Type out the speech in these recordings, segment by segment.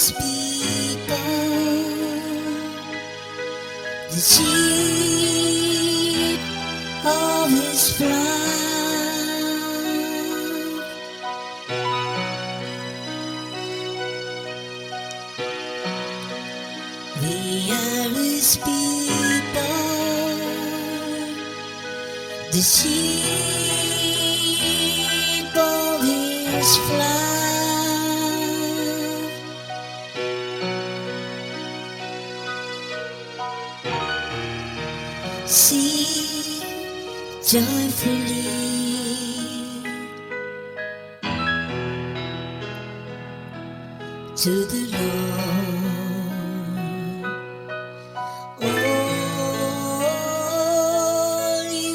His people, the sheep of His flock. We are His people, the sheep of His flock. Sing joyfully to the Lord, all you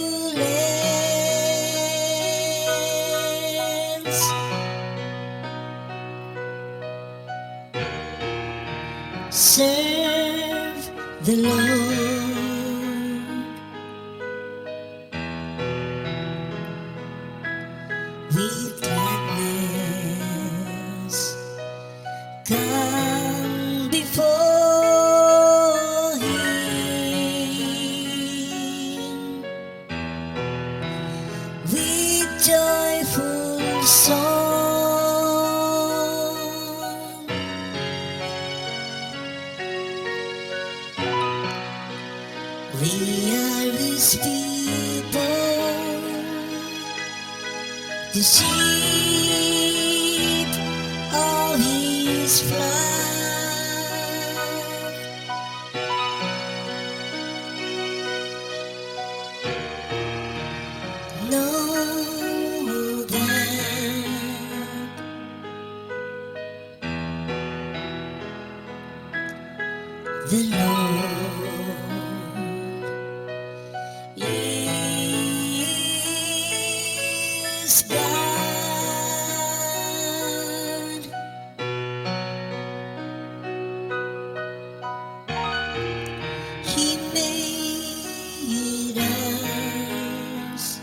lands. Serve the Lord with gladness. Come before Him with joyful song. We are His people, the sheep of His flock. Know that the Lord is God. He made us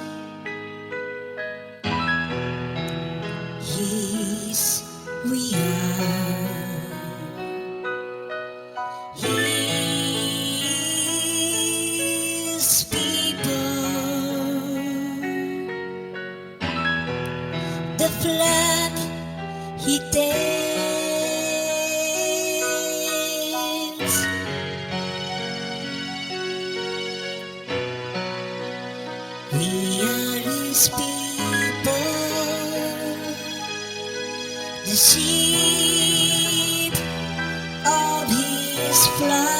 His, we are His people. The flag He takes, we are His people, the sheep of His flock.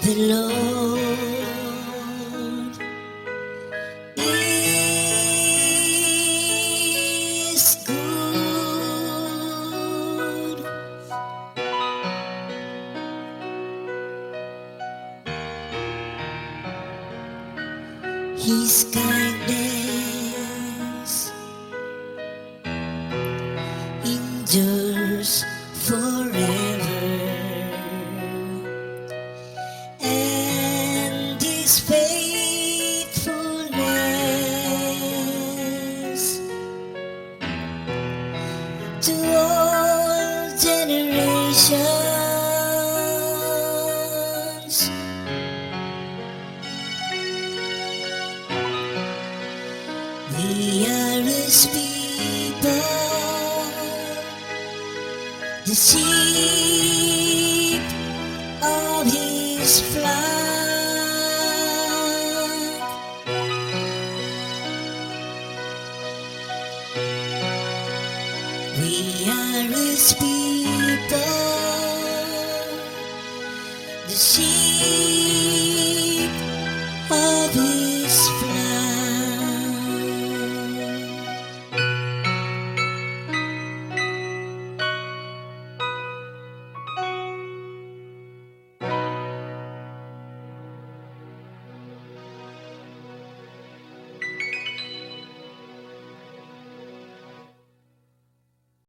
The Lord is good. His kindness endures forever, and His faithfulness to all generations. We are His people, the sheep of His flock. We are His people, the sheep